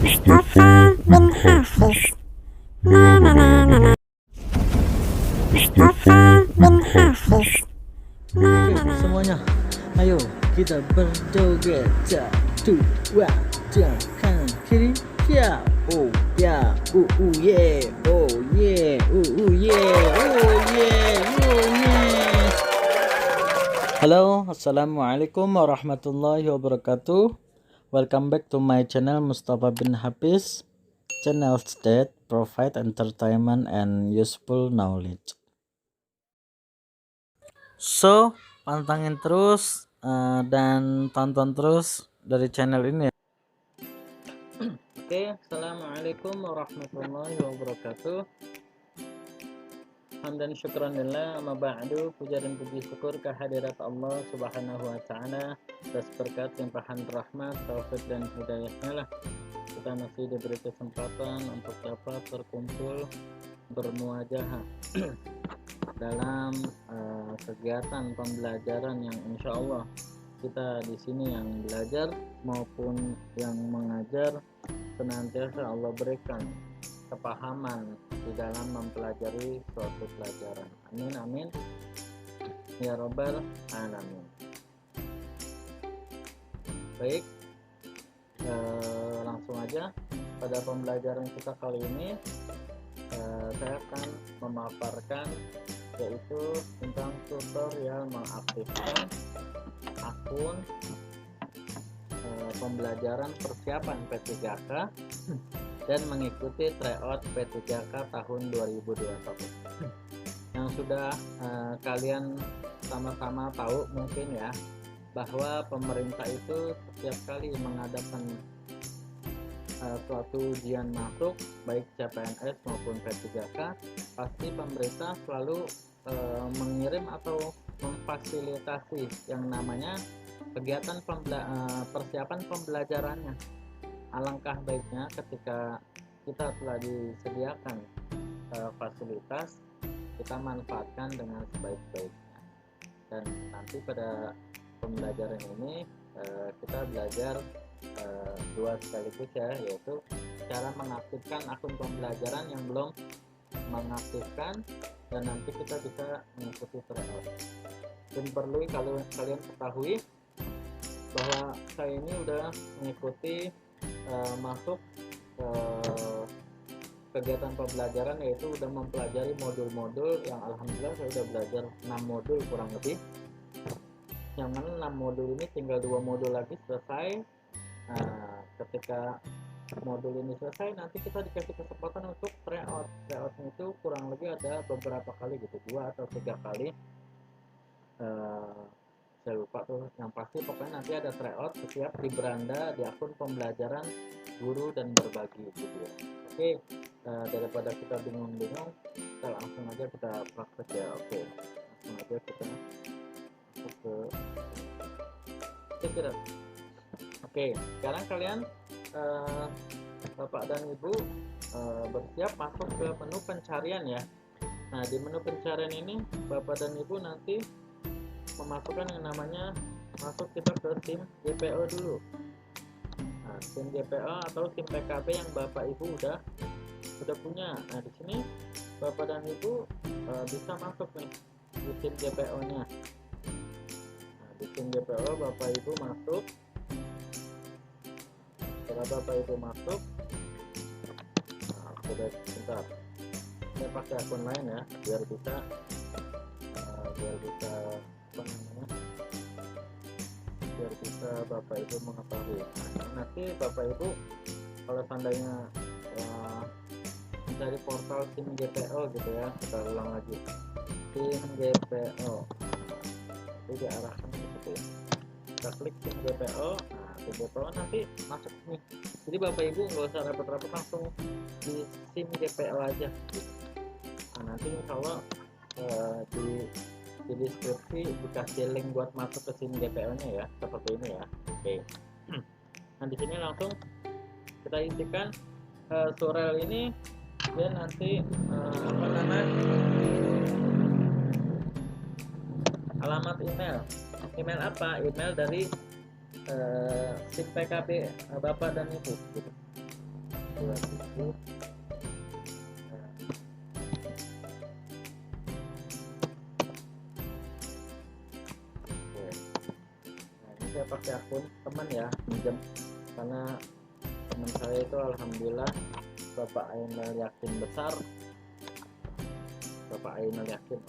Mustafa bin Hafiz. Na na na na na. Mustafa bin Hafiz. Na na Oke, na. semuanya, ayo kita berjoget. Satu, dua, tiga, kanan, kiri, ya. Oh ya, yeah, oh yeah, yeah, oh yeah, yeah. Halo, assalamualaikum warahmatullahi wabarakatuh. Welcome back to my channel Mustafa bin Hafiz. Channel that provide entertainment and useful knowledge. So, pantangin terus dan tonton terus dari channel ini ya. Oke, assalamualaikum warahmatullahi wabarakatuh. Hamdan syukran lillah, amma ba'du. Puja dan puji syukur kehadirat Allah subhanahu wa ta'ala atas berkat limpahan rahmat, taufik dan hidayahnya lah. Kita masih diberi kesempatan untuk dapat berkumpul bermuajahah dalam kegiatan pembelajaran yang insya Allah kita di sini yang belajar maupun yang mengajar senantiasa Allah berikan kepahaman di dalam mempelajari suatu pelajaran. Amin amin ya robbal alamin. Baik, langsung aja pada pembelajaran kita kali ini saya akan memaparkan yaitu tentang tutorial mengaktifkan akun pembelajaran persiapan P3K dan mengikuti tryout P3K tahun 2021 yang sudah kalian sama-sama tahu mungkin ya, bahwa pemerintah itu setiap kali mengadakan suatu ujian masuk baik CPNS maupun P3K, pasti pemerintah selalu mengirim atau memfasilitasi yang namanya kegiatan persiapan pembelajarannya. Alangkah baiknya ketika kita telah disediakan fasilitas, kita manfaatkan dengan sebaik-baiknya. Dan nanti pada pembelajaran ini kita belajar dua sekaligus ya, yaitu cara mengaktifkan akun pembelajaran yang belum mengaktifkan, dan nanti kita bisa mengikuti tryout. Dan perlu kalau kalian ketahui bahwa saya ini udah mengikuti masuk kegiatan pembelajaran, yaitu udah mempelajari modul-modul yang alhamdulillah saya udah belajar 6 modul kurang lebih, yang mana 6 modul ini tinggal 2 modul lagi selesai. Ketika modul ini selesai, nanti kita dikasih kesempatan untuk tryout. Tryoutnya itu kurang lebih ada beberapa kali gitu, 2 atau 3 kali, saya lupa tuh, yang pasti pokoknya nanti ada tryout setiap di beranda di akun pembelajaran guru dan berbagi gitu ya. Oke, daripada kita bingung-bingung, kita langsung aja kita praktek ya. Oke, langsung aja kita masuk ke tidak. Oke, sekarang kalian Bapak dan Ibu bersiap masuk ke menu pencarian ya. Nah, di menu pencarian ini Bapak dan Ibu nanti memasukkan yang namanya, masuk kita ke SIM GPO dulu. Nah, SIM GPO atau SIM PKB yang Bapak Ibu udah punya. Nah, di sini Bapak dan Ibu bisa masuk nih di SIM GPO-nya. Nah, di SIM GPO Bapak Ibu masuk. Setelah Bapak Ibu masuk, nah, sudah sebentar, saya pakai akun lain ya biar bisa biar bisa Bapak Ibu mengetahui. Nah, nanti Bapak Ibu kalau seandainya mencari portal SIM GPO gitu ya, kita ulang lagi SIM GPO, itu diarahkan seperti ini. Kita klik SIM GPO. Nah, SIM GPO nanti masuk nih, jadi Bapak Ibu nggak usah repot-repot, langsung di SIM GPO aja gitu. Nah, nanti insya Allah di deskripsi dikasih link buat masuk ke SIM GPO nya ya, seperti ini ya. Oke. Nah, di sini langsung kita isikan surel ini, dan nanti alamat email apa, email dari SIM PKB Bapak dan Ibu gitu. 2000. Ini saya pakai akun teman ya, pinjam, karena teman saya itu alhamdulillah Bapak Ainul Yakin besar, Bapak Ainul Yakin,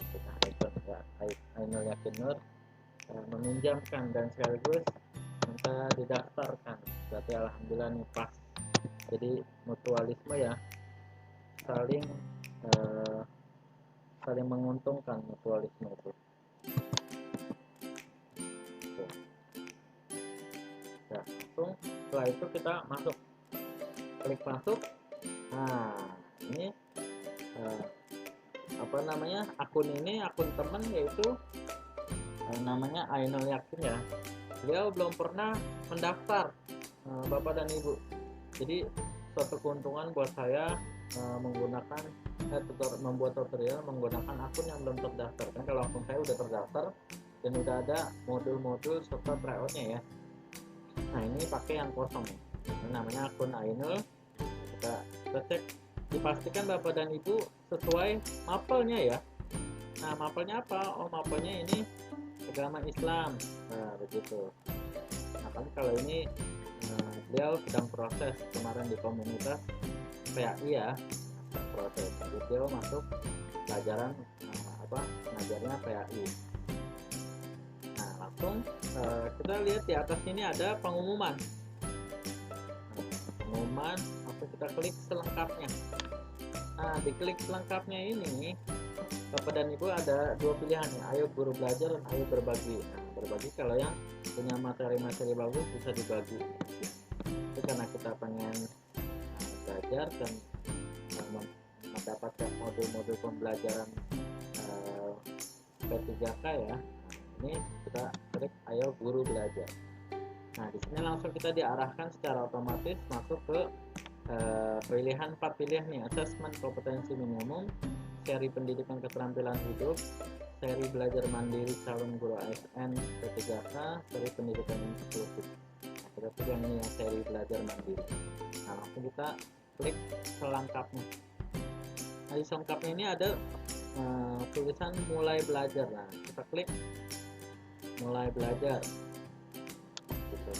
Ainul Yakin Nur, meminjamkan dan sekaligus minta didaftarkan. Berarti alhamdulillah nih pas. Jadi mutualisme ya, saling menguntungkan mutualisme itu. Ya, langsung setelah itu kita masuk, klik masuk. Nah ini apa namanya, akun ini akun teman, yaitu namanya Ainul Yakin ya. Beliau belum pernah mendaftar, Bapak dan Ibu. Jadi suatu keuntungan buat saya menggunakan membuat tutorial menggunakan akun yang belum terdaftar. Kan kalau akun saya udah terdaftar dan udah ada modul-modul serta tryoutnya ya. Nah ini pakai yang kosong, ini namanya akun Ainul. Kita cek, dipastikan Bapak dan Ibu sesuai mapelnya ya. Nah mapelnya apa? Oh mapelnya ini agama Islam. Nah begitu. Nah kan kalau ini beliau sedang proses kemarin di komunitas PAI ya, proses. Jadi beliau masuk pelajaran ngajarnya PAI. Nah langsung kita lihat di atas ini ada pengumuman. Pengumuman, langsung kita klik selengkapnya. Nah di klik selengkapnya ini Bapak dan Ibu ada dua pilihan ya, ayo guru belajar dan ayo berbagi. Nah, berbagi kalau yang punya materi-materi bagus bisa dibagi. Itu karena kita pengen belajar dan mendapatkan modul-modul pembelajaran P3K ya. Nah, ini kita klik ayo guru belajar. Nah di sini langsung kita diarahkan secara otomatis masuk ke pilihan 4 pilihan nih, asesmen kompetensi minimum, seri pendidikan keterampilan hidup, seri belajar mandiri calon guru ASN P3K, seri pendidikan inklusif. Nah, kita pilih yang ini, yang seri belajar mandiri. Nah langsung kita klik selengkapnya. Nah di selengkapnya ini ada tulisan mulai belajar. Nah kita klik mulai belajar gitu.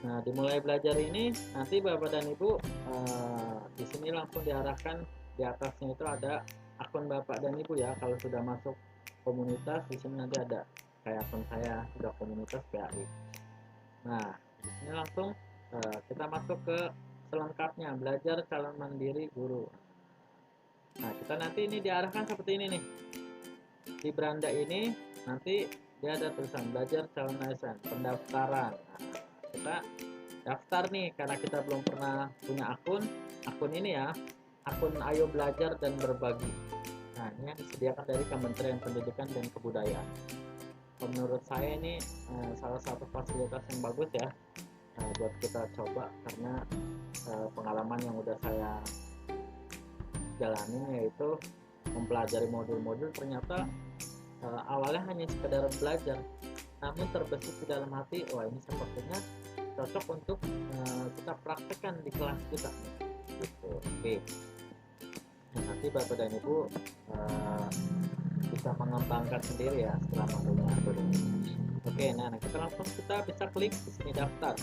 Nah dimulai belajar ini nanti Bapak dan Ibu di sini langsung diarahkan, di atasnya itu ada akun Bapak dan Ibu ya. Kalau sudah masuk komunitas di sini nanti ada kayak akun saya sudah komunitas PAI. Nah di sini langsung kita masuk ke selengkapnya, belajar calon mandiri guru. Nah kita nanti ini diarahkan seperti ini nih, di beranda ini nanti dia ada tulisan belajar calon ASN pendaftaran. Nah, kita daftar nih karena kita belum pernah punya akun ini ya, akun ayo belajar dan berbagi. Nah ini yang disediakan dari Kementerian Pendidikan dan Kebudayaan. Menurut saya ini salah satu fasilitas yang bagus ya, buat kita coba, karena pengalaman yang udah saya jalani yaitu mempelajari modul-modul, ternyata awalnya hanya sekedar belajar, namun terbesit di dalam hati, wah ini sepertinya cocok untuk kita praktekkan di kelas kita gitu. Oke. Nah, nanti Bapak dan Ibu bisa mengembangkan sendiri ya setelah menggunakan ini. Oke, nah kita langsung bisa klik di sini daftar.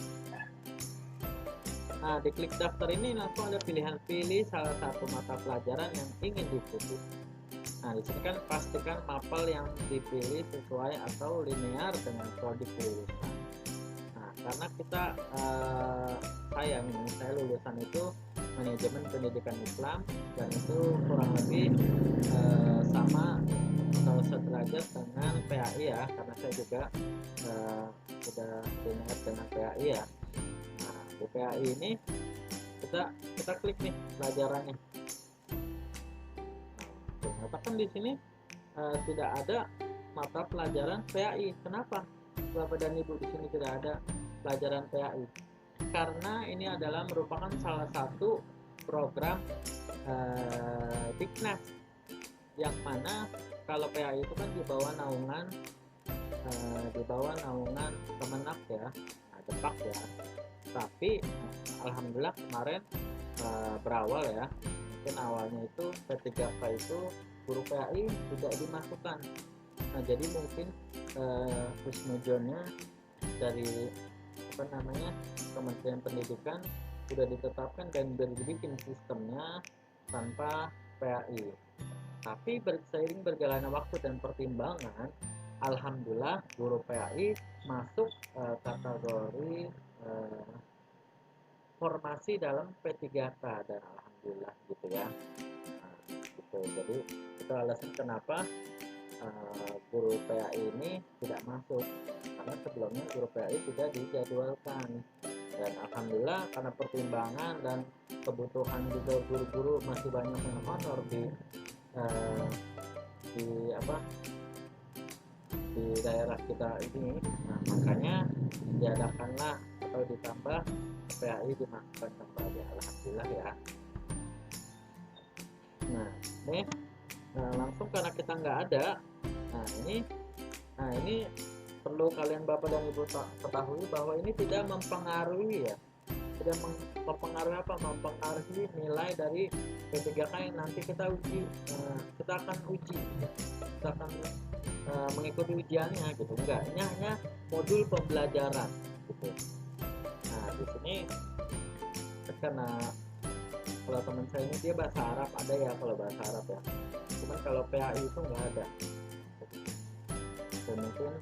Nah di klik daftar ini langsung ada pilihan pilih salah satu mata pelajaran yang ingin diikuti. Nah di sini kan pastikan mapel yang dipilih sesuai atau linear dengan prodi kelulusan. Nah karena kita saya lulusan itu manajemen pendidikan Islam, dan itu kurang lebih sama atau sederajat dengan PAI ya, karena saya juga sudah dengar dengan PAI ya. Nah di PAI ini kita klik nih pelajarannya. Ternyata kan di sini tidak ada mata pelajaran PAI. Kenapa Bapak dan Ibu di sini tidak ada pelajaran PAI? Karena ini adalah merupakan salah satu program Diknas, yang mana kalau PAI itu kan di bawah naungan Kemenak ya, Depak ya. Tapi alhamdulillah kemarin berawal ya, mungkin awalnya itu P3K itu guru PAI tidak dimasukkan. Nah jadi mungkin husnujonnya dari Kementerian Pendidikan sudah ditetapkan dan dibikin sistemnya tanpa PAI. Tapi seiring berjalannya waktu dan pertimbangan, alhamdulillah guru PAI masuk kategori formasi dalam P3K dan alhamdulillah gitu ya. Nah, gitu. Jadi itu alasan kenapa guru PAI ini tidak masuk, karena sebelumnya guru PAI tidak dijadwalkan. Dan alhamdulillah karena pertimbangan dan kebutuhan juga guru-guru masih banyak yang honor di daerah kita ini. Nah makanya diadakanlah atau ditambah PAI dimasukkan kembali, alhamdulillah ya. Nah ini langsung karena kita nggak ada, nah ini perlu kalian bapak dan ibu ketahui bahwa ini tidak mempengaruhi ya, tidak mempengaruhi mempengaruhi nilai dari P3K yang nanti kita uji. Kita akan mengikuti ujiannya gitu, enggak, ini hanya modul pembelajaran gitu. Nah di sini karena kalau teman saya ini dia bahasa Arab ada ya, kalau bahasa Arab ya, cuman kalau PAI itu nggak ada. Dan mungkin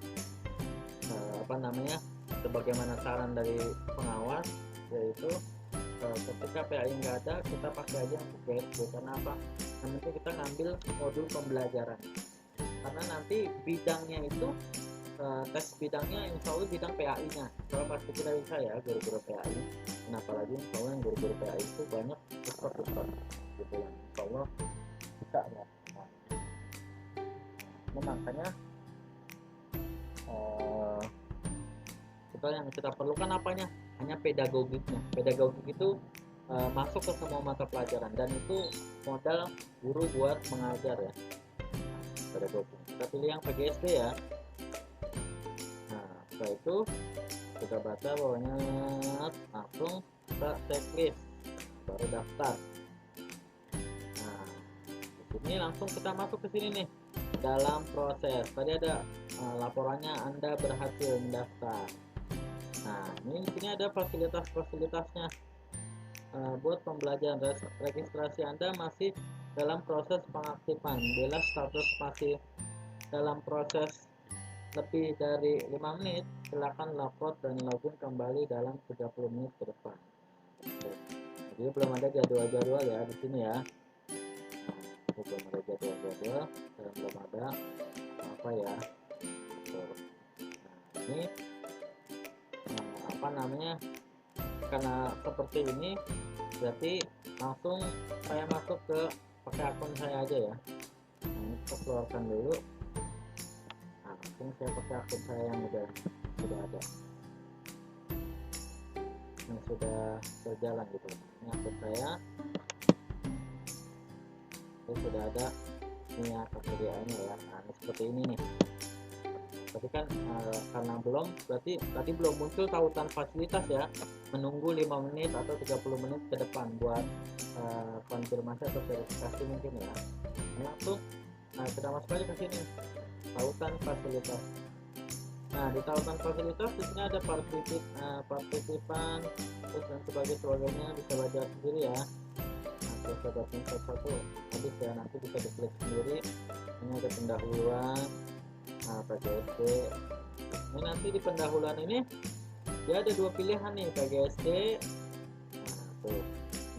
sebagaimana saran dari pengawas, yaitu ketika PAI nggak ada kita pakai aja PSB. Karena apa? Nanti kita ngambil modul pembelajaran, karena nanti bidangnya itu tes bidangnya insya Allah bidang PAI nya kalau pasti kita bisa ya guru-guru PAI. Kenapa lagi insya Allah yang guru-guru PAI itu banyak super gitu ya, insya Allah bisa ya. Nah, makanya yang kita perlukan apanya? Hanya pedagogiknya. Pedagogik itu masuk ke semua mata pelajaran, dan itu modal guru buat mengajar ya. Pedagogik. Kita pilih yang PGSD ya. Nah, setelah itu kita baca bawahnya, langsung kita checklist, baru daftar. Nah, di sini langsung kita masuk ke sini nih. Dalam proses tadi ada laporannya Anda berhasil mendaftar. Nah, ini di sini ada fasilitas-fasilitasnya. Buat pembelajaran registrasi Anda masih dalam proses pengaktifan. Bila status masih dalam proses lebih dari 5 menit, silakan lapor dan login kembali dalam 30 menit ke depan. Jadi belum ada jadwal-jadwal ya di sini ya. Nah, belum ada jadwal-jadwal dan belum ada apa ya. Nah, ini karena seperti ini, berarti langsung saya masuk ke pakai akun saya aja ya. Nah, kita keluarkan dulu. Nah, langsung saya pakai akun saya yang sudah ada, yang sudah berjalan gitu. Ini akun saya sudah ada, ini kemudiannya ya. Nah, ini seperti ini nih. Tapi kan karena berarti tadi belum muncul tautan fasilitas ya, menunggu 5 menit atau 30 menit ke depan buat konfirmasi atau verifikasi mungkin ya. Langsung kita masuk aja ke sini, tautan fasilitas. Nah, di tautan fasilitas di sini ada partisipan terus dan sebagainya, bisa baca sendiri ya. Nah, saya bacain satu-satu habis ya, nanti bisa diklik sendiri. Ini ada pendahuluan. Nah, PGSD ini nanti di pendahuluan ini dia ada 2 pilihan nih, PGSD. Nah, tuh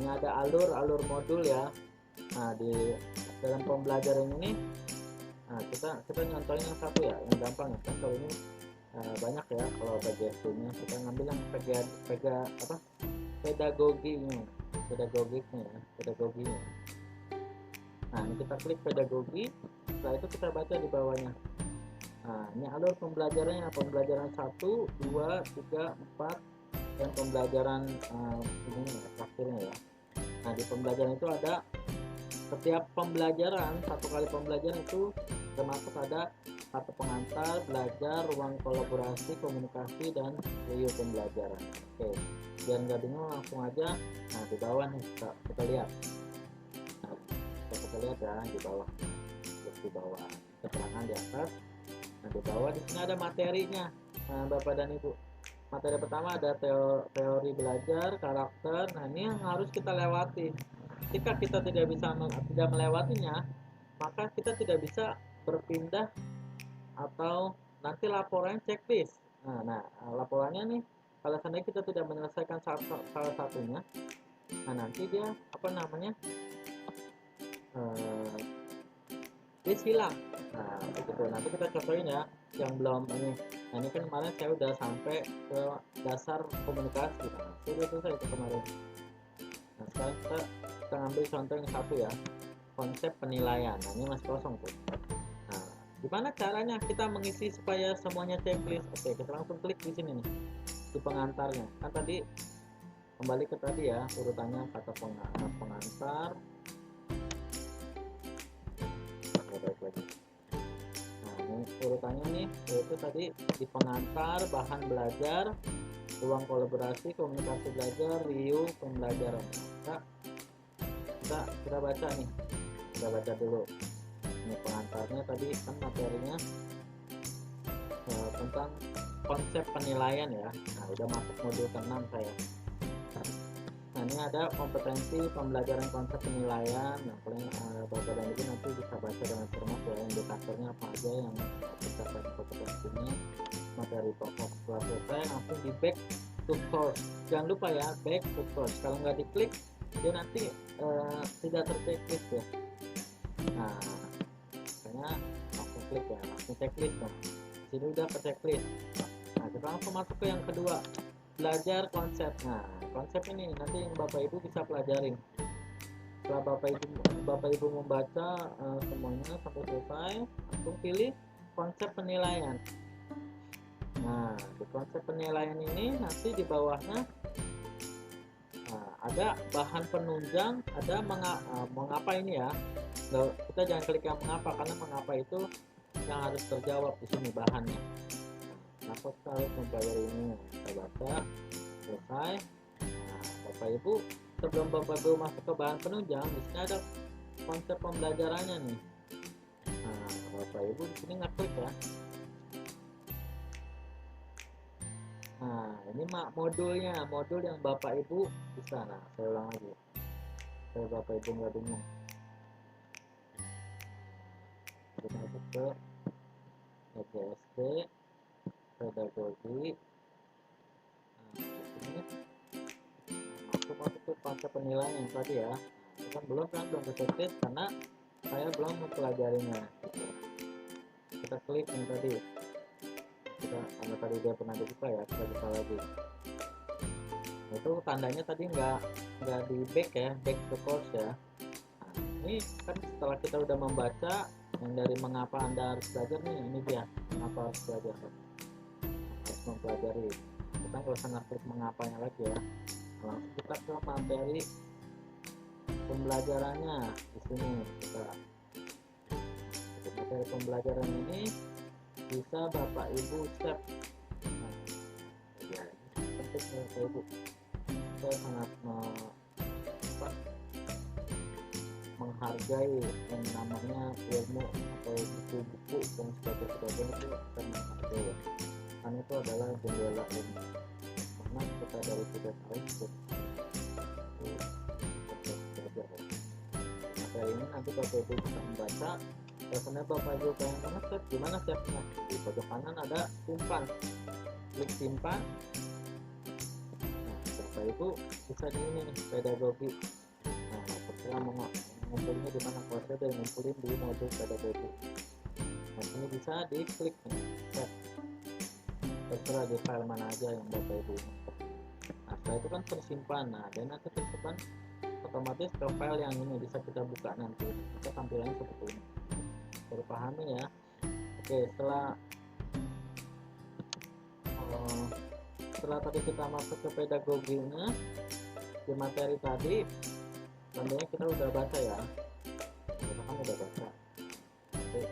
ini ada alur modul ya. Nah, di dalam pembelajaran ini, nah kita nyontohin yang satu ya, yang gampang ya. Kan kalau ini banyak ya, kalau PGSD nya kita ngambil yang pedagogiknya ya. Nah, ini kita klik pedagogi, setelah itu kita baca di bawahnya. Nah, ini alur pembelajarannya, pembelajaran 1, 2, 3, 4, dan pembelajaran ini terakhirnya ya. Nah, di pembelajaran itu ada setiap pembelajaran, satu kali pembelajaran itu termasuk ada kata pengantar, belajar, ruang kolaborasi, komunikasi, dan review pembelajaran. Oke, biar nggak bingung langsung aja. Nah di bawah nih kita lihat, nah, kita lihat ya di bawah, terus di bawah keterangan di atas. Nah di bawah di sini ada materinya. Nah Bapak dan Ibu, materi pertama ada teori belajar, karakter. Nah ini yang harus kita lewati. Jika kita tidak melewatinya, maka kita tidak bisa berpindah atau nanti laporannya checklist. Nah laporannya nih, kalau seandainya kita tidak menyelesaikan salah satunya, nah nanti dia apa namanya, list hilang. Nah begitu, nanti kita contohin ya yang belum ini. Nah ini kan kemarin saya udah sampai ke dasar komunikasi, nah sudah selesai itu kemarin. Nah sekarang kita ambil contoh yang satu ya, konsep penilaian. Nah ini masih kosong tuh. Nah gimana caranya kita mengisi supaya semuanya checklist? Oke, kita langsung klik di sini nih di pengantarnya. Kan tadi kembali ke tadi ya urutannya, kata pengantar. Nah ini urutannya nih, yaitu tadi di pengantar, bahan belajar, ruang kolaborasi, komunikasi belajar, review pembelajaran. Kita baca nih, kita baca dulu ini pengantarnya. Tadi kan materinya tentang konsep penilaian ya. Nah udah masuk modul ke-6 saya. Nah ini ada kompetensi pembelajaran konsep penilaian. Nah paling Bapak dan Ibu nanti bisa baca dengan cermat ya, indikatornya apa aja yang kita dapat kompetensinya. Materi pokok setelah selesai langsung di back to course. Jangan lupa ya, back to course. Kalau nggak diklik dia nanti tidak terchecklist ya. Nah makanya langsung klik ya, langsung checklist. Nah sini udah ke checklist. Nah kita langsung masuk ke yang kedua, belajar konsep. Nah konsep ini nanti yang Bapak Ibu bisa pelajarin setelah Bapak Ibu membaca semuanya sampai selesai. Langsung pilih konsep penilaian. Nah di konsep penilaian ini nanti di bawahnya ada bahan penunjang, ada mengapa ini ya. Kita jangan klik yang mengapa, karena mengapa itu yang harus terjawab di sini bahannya. Kenapa kita harus mempelajari ini? Kita baca selesai. Nah, Bapak Ibu, sebelum Bapak Ibu masuk ke bahan penunjang, di sini ada konsep pembelajarannya nih. Nah Bapak Ibu di sini ngeklik ya. Nah ini modulnya, modul yang Bapak Ibu bisa. Nah saya ulang lagi, saya Bapak Ibu nggak bingung. Kita masuk ke EGSD, pedagogi. Nah ini masuk ke konsep penilaian yang tadi ya. Nah, kan belum ke checklist karena saya belum mempelajarinya. Kita klik yang tadi. Karena tadi dia pernah dibuka ya, kita buka lagi. Nah, itu tandanya tadi nggak di back ya, back to course ya. Nah, ini kan setelah kita udah membaca yang dari mengapa Anda harus belajar nih, ini dia mengapa harus belajar, harus mempelajari. Kita nggak usah ngeklik mengapanya lagi ya, langsung kita ke materi pembelajarannya. Di sini kita materi pembelajaran ini bisa Bapak Ibu save. Nah, ya, penting ya Bapak Ibu, saya sangat menghargai yang namanya ilmu atau buku-buku dan sebagainya itu saya menghargai ya, karena itu adalah jendela ilmu. Karena kita dari tidak tahu belajar ya. Materi ini nanti Bapak Ibu bisa membaca. Biasanya Bapak Ibu pengen banget set, gimana setnya? Di pojok kanan ada simpan, klik simpan. Nah Bapak Ibu bisa di ini nih, pedagogi. Nah setelah ngumpulinnya di mana, kalau saya udah ngumpulin di modul pedagogi. Nah ini bisa diklik nih, set. Terserah di file mana aja yang Bapak Ibu. Nah setelah itu kan tersimpan. Nah dan nanti tersimpan otomatis ke file yang ini, bisa kita buka nanti. Kita tampilannya seperti ini. Baru pahami ya. Oke, setelah tadi kita masuk ke pedagoginya di materi tadi, tentunya kita udah baca ya, kita kan udah baca. Oke,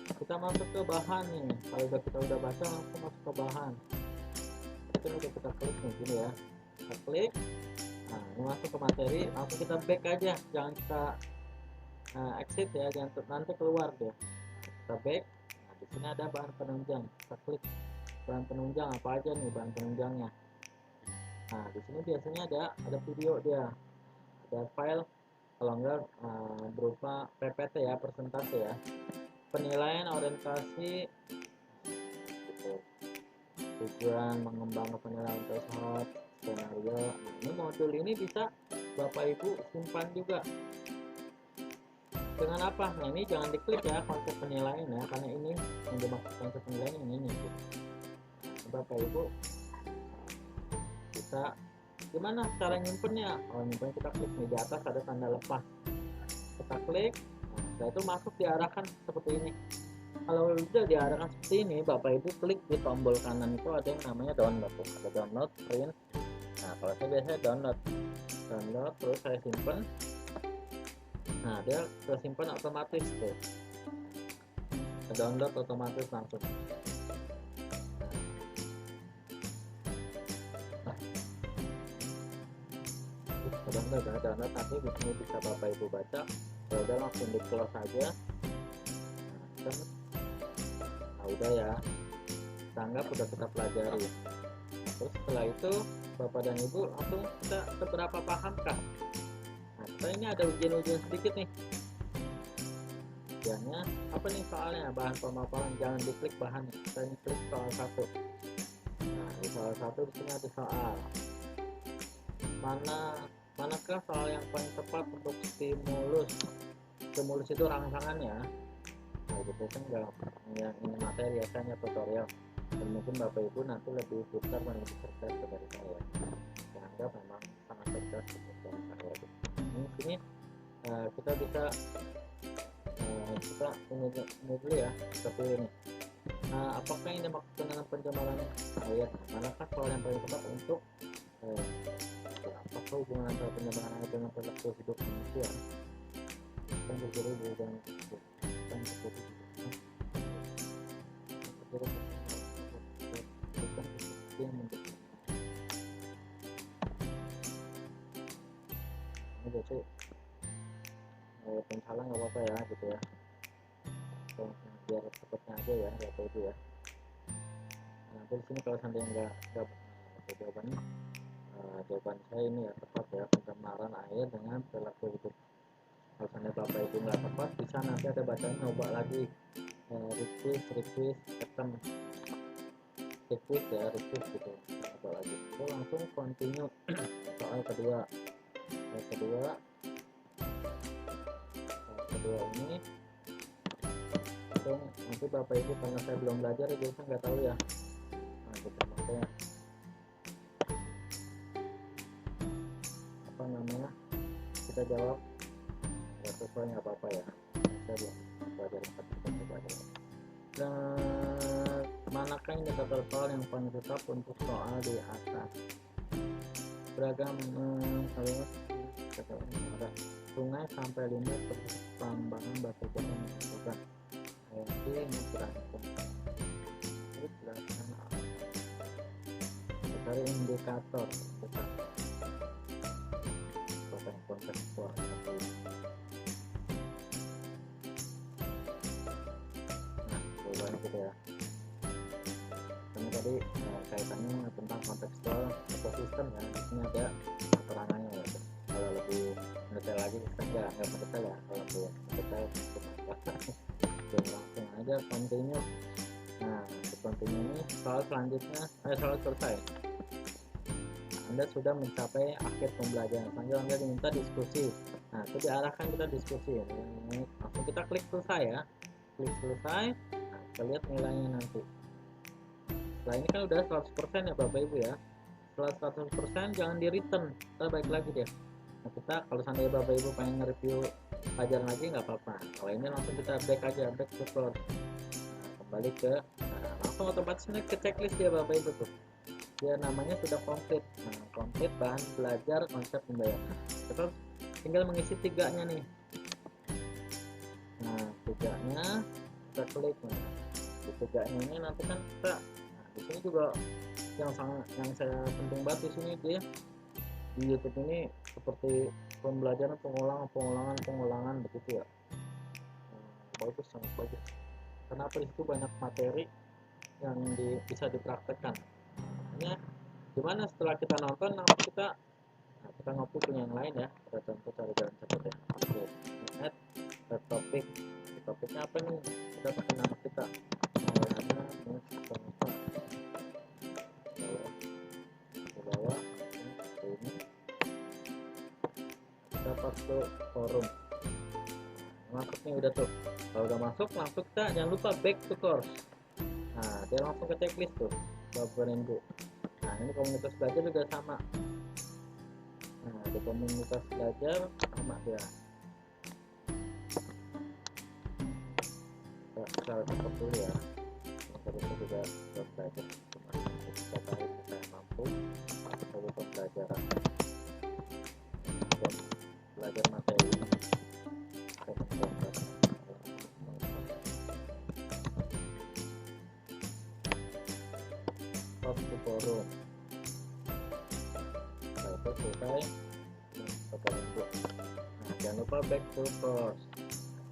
itu kita masuk ke bahan nih. Kalau kita udah baca, langsung masuk ke bahan. Itu udah kita klik nih gini ya, kita klik. Nah, ini masuk ke materi, langsung kita back aja, jangan kita exit ya, jangan nanti keluar deh. Kita back. Nah, di sini ada bahan penunjang, kita klik bahan penunjang apa aja nih bahan penunjangnya. Nah, di sini biasanya ada video dia, ada file, kalau enggak berupa PPT ya, persentase ya, penilaian orientasi gitu. Tujuan mengembangkan penilaian threshold, skenario. Nah, ini modul ini bisa Bapak Ibu simpan juga. Dengan apa? Nah, ini jangan diklik ya konsep penilaian ya, karena ini yang dimaksud konsep penilaian ini nih. Bapak Ibu bisa gimana cara nyimpennya? Oh, nyimpen kita klik nih, di atas ada tanda lepas, kita klik. Nah, setelah itu masuk diarahkan seperti ini. Kalau udah diarahkan seperti ini, Bapak Ibu klik di tombol kanan itu ada yang namanya download, ada download, print. Nah, kalau saya biasanya download terus saya simpan. Nah, dia tersimpan otomatis tuh, download otomatis langsung. Download nanti di sini bisa Bapak Ibu baca. Kalau udah langsung di close aja. Nah, udah ya, kita anggap udah kita pelajari. Terus setelah itu Bapak dan Ibu langsung kita seberapa pahamkah. Nah, kita ini ada ujian-ujian sedikit nih. Ujiannya apa nih soalnya? Bahan pemaparan, jangan diklik bahan, kita ini klik soal 1. Nah, di soal 1 di sini ada soal. Manakah soal yang paling tepat untuk stimulus? Stimulus itu rangsangan ya. Nah, itu kan yang ini materi biasanya tutorial. Dan mungkin Bapak Ibu nanti lebih pintar dan lebih cerdas dari saya. Sehingga memang sangat cerdas dari saya. Ini sini kita bisa kita ini dulu ya, seperti ini. Apakah ini dimaksudkan dengan pencemaran air? Manakah soal yang paling tepat untuk apakah hubungan antara pencemaran air dengan perilaku hidup manusia? Kan terjadi dan terjadi ini jadi penchalang nggak apa-apa ya gitu ya, biar cepatnya aja ya Bapak Ibu ya. Nanti di sini kalau seandainya nggak jawabannya, jawaban saya ini ya tepat ya, pencemaran air dengan perilaku hidup. Kalau seandainya Bapak Ibu nggak tepat, bisa nanti ada bacaan coba lagi, request ya, request gitu, coba lagi itu langsung continue. Soal kedua ini langsung nanti Bapak Ibu, karena saya belum belajar jadi saya nggak tahu ya. Nah, kita makanya apa namanya, kita jawab nggak sesuai nggak apa-apa ya, saya belum belajar dan manakah indikator soal yang paling tetap untuk soal di atas? Beragam kalimat ada sungai sampai limbah pertambangan batu bara menentukan ayat menggerakkan terus belakangan cari indikator kontekstual. Nah, jawabannya gitu ya. Karena tadi kaitannya tentang kontekstual ekosistem ya, di sini ada keterangannya ya. Kalau lebih mendetail lagi kita nggak mendetail ya, kalau lebih mendetail dan langsung aja continue. Nah, untuk continue ini soal selanjutnya soal selesai. Anda sudah mencapai akhir pembelajaran. Selanjutnya Anda diminta diskusi. Nah, itu diarahkan kita diskusi. Langsung kita klik selesai ya. Klik selesai. Nah, kita lihat nilainya nanti. Setelah ini kan udah 100% ya Bapak Ibu ya. Setelah 100% jangan di return. Kita balik lagi deh. Nah, kita kalau seandainya Bapak Ibu pengen nge-review pelajaran lagi nggak apa-apa. Kalau ini langsung kita back aja, back to source. Nah, kembali ke langsung otomatis ke checklist ya Bapak Ibu tuh. Dia namanya sudah komplit. Nah, komplit bahan belajar konsep pembayaran. Kita tinggal mengisi 3-nya nih. Nah, 3-nya kita kita klik. Nah, di tegaknya ini nanti kan kita, nah, di sini juga yang saya penting banget di sini dia di YouTube ini seperti pembelajaran pengulangan begitu ya. Bagus, sangat bagus. Kenapa di situ banyak materi yang bisa dipraktekkan. Hanya gimana setelah kita nonton, nanti kita ngopi punya yang lain ya. Ada contoh cara jalan cepet ya. Oke, add topik. Topiknya apa nih? Kita pakai nama kita. Bawah ini kita masuk forum. Masuk nih udah tuh. Kalau udah masuk, langsung kita jangan lupa back to course. Nah, dia langsung ke checklist tuh, Bapak dan Ibu. Nah, ini komunitas belajar juga sama. Nah, di komunitas belajar sama dia. Kita tetap dulu ya. Tadi itu juga belajar cuma kita tahu kita mampu dari pembelajaran dan belajar materi ini. Di forum. Nah, itu selesai. Nah, jangan lupa back to course.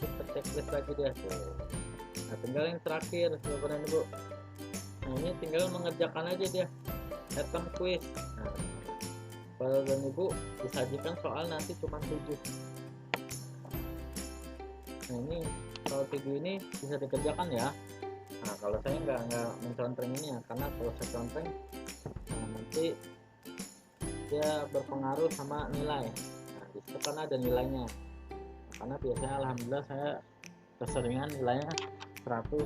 Kita checklist lagi dia tuh. Nah, tinggal yang terakhir Bapak dan Ibu. Nah, ini tinggal mengerjakan aja dia item quiz. Nah, Bapak dan Ibu disajikan soal nanti cuma 7. Nah, ini kalau 7 ini bisa dikerjakan ya. Nah, kalau saya nggak mencontreng ini ya, karena kalau saya contreng nanti dia berpengaruh sama nilai. Nah, di situ kan ada nilainya. Karena biasanya alhamdulillah saya keseringan nilainya 100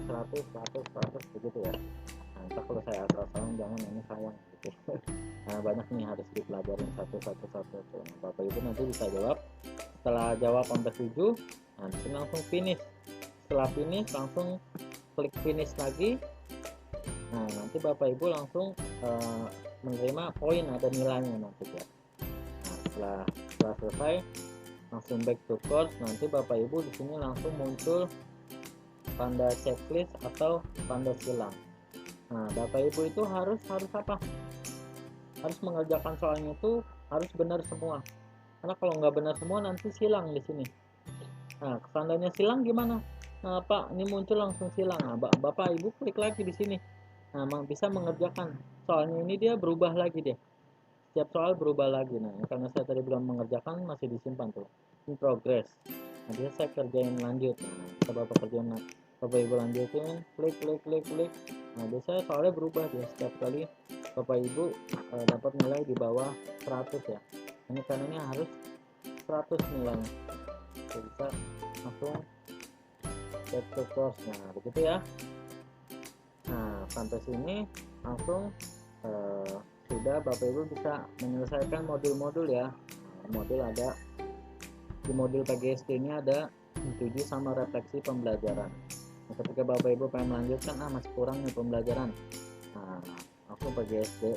begitu ya. Nah, entah kalau saya asal-asalan jangan, ini sayang gitu. Nah, banyak nih harus dipelajarin satu. Nah, Bapak Ibu nanti bisa jawab. Setelah jawab sampai 7, nanti langsung finish. Setelah finish langsung klik finish lagi. Nah, nanti Bapak Ibu langsung menerima poin, ada nilainya nanti ya. Nah, setelah selesai langsung back to course. Nanti Bapak Ibu di sini langsung muncul tanda checklist atau tanda silang. Nah, Bapak Ibu itu harus apa? Harus mengerjakan soalnya itu harus benar semua. Karena kalau nggak benar semua nanti silang di sini. Nah, tandanya silang gimana? Nah, Pak, ini muncul langsung silang. Nah, Bapak Ibu klik lagi di sini. Nah, bisa mengerjakan. Soalnya ini dia berubah lagi deh. Setiap soal berubah lagi. Nah, karena saya tadi belum mengerjakan, masih disimpan tuh. In progress. Nah, dia saya kerjain lanjut. Nah, kita Bapak kerjain. Bapak Ibu lanjutin, klik. Nah, biasanya soalnya berubah dia setiap kali Bapak Ibu dapat nilai di bawah 100 ya. Ini karena ini harus 100 nilainya. Bisa langsung back to course. Nah, begitu ya. Nah, sampai sini langsung sudah Bapak Ibu bisa menyelesaikan modul-modul ya. Modul ada di modul PGSD ini ada 7 sama refleksi pembelajaran. Nah, ketika Bapak Ibu pengen melanjutkan, masih kurang nih pembelajaran, nah langsung PGSD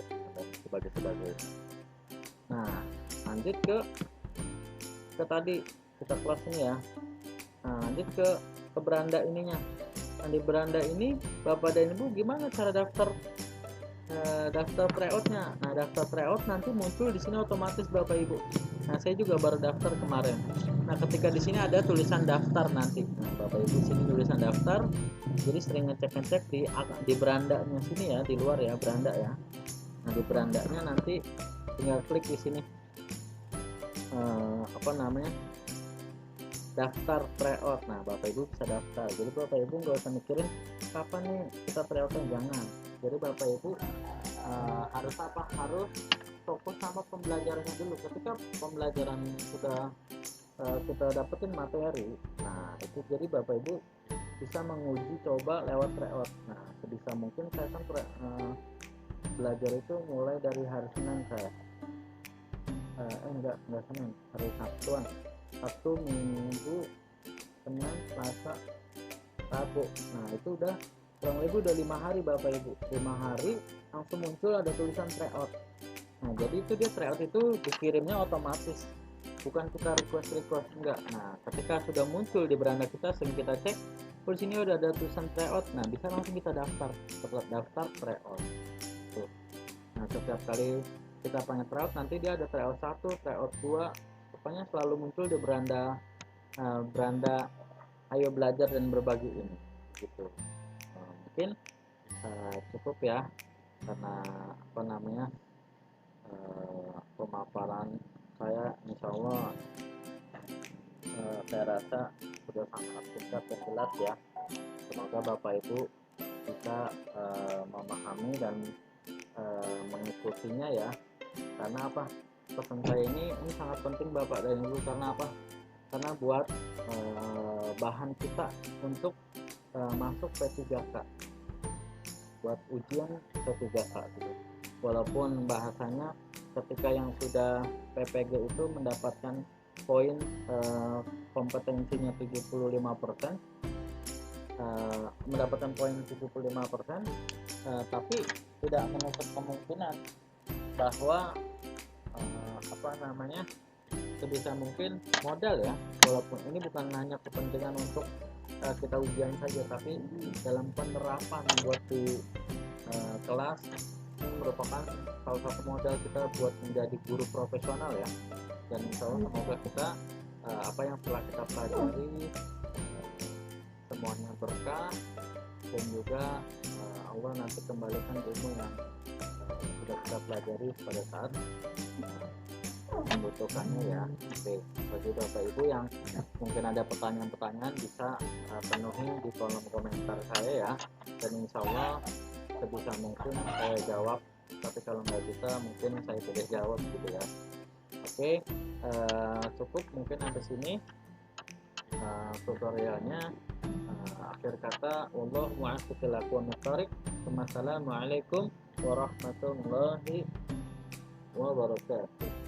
sebagai. Nah, lanjut ke tadi kita kelas ini ya. Nah, lanjut ke beranda ininya. Nah, di beranda ini Bapak dan Ibu gimana cara daftar tryoutnya? Nah, daftar tryout nanti muncul di sini otomatis Bapak Ibu. Nah, saya juga baru daftar kemarin. Nah, ketika di sini ada tulisan daftar nanti. Nah, Bapak Ibu sini tulisan daftar. Jadi sering ngecek di berandanya sini ya, di luar ya beranda ya. Nah, di berandanya nanti tinggal klik di sini. Daftar tryout. Nah, Bapak Ibu bisa daftar. Jadi Bapak Ibu nggak usah mikirin kapan nih kita tryoutnya, jangan. Jadi Bapak Ibu harus fokus sama pembelajarannya dulu. Ketika pembelajaran sudah kita dapetin materi, nah itu jadi Bapak Ibu bisa menguji coba lewat tryout. Nah, sebisa mungkin saya kan belajar itu mulai dari hari Senin saya. Enggak Senin, hari Sabtu, Minggu, Senin, Selasa, Rabu. Nah, itu udah kurang lebih udah 5 hari Bapak Ibu. 5 hari langsung muncul ada tulisan tryout. Nah, jadi itu dia tryout itu dikirimnya otomatis, bukan kita request enggak. Nah, ketika sudah muncul di beranda kita, sering kita cek Oh, di sini udah ada tulisan tryout. Nah, bisa langsung kita daftar tryout. Tuh. Nah, setiap kali kita pengen tryout, nanti dia ada tryout 1, tryout 2. Pokoknya selalu muncul di beranda ayo belajar dan berbagi ini gitu. Mungkin cukup ya, karena apa namanya pemaparan saya, insya Allah saya rasa sudah sangat singkat dan jelas ya. Semoga Bapak Ibu bisa memahami dan mengikutinya ya. Karena apa, pesan saya ini sangat penting Bapak dan Ibu. Karena apa, karena buat bahan kita untuk masuk P3K, buat ujian P3K gitu. Walaupun bahasanya ketika yang sudah PPG itu mendapatkan poin kompetensinya 75%, mendapatkan poin 75%, tapi tidak menutup kemungkinan bahwa apa namanya sebisa mungkin modal ya, walaupun ini bukan hanya kepentingan untuk kita ujian saja, tapi dalam penerapan buat di kelas ini merupakan salah satu modal kita buat menjadi guru profesional ya. Dan insya Allah semoga kita apa yang telah kita pelajari semuanya berkah, dan juga Allah nanti kembalikan ilmu yang sudah kita pelajari pada saat membutuhkannya ya. Oke, bagi Bapak Ibu yang mungkin ada pertanyaan-pertanyaan bisa penuhi di kolom komentar saya ya, dan insya Allah sebisa mungkin saya jawab, tapi kalau nggak bisa mungkin saya tidak jawab gitu ya. Oke, cukup mungkin sampai sini tutorialnya. Akhir kata, wallahu muwaffiq ila aqwamit thoriq. Wassalamualaikum warahmatullahi wabarakatuh.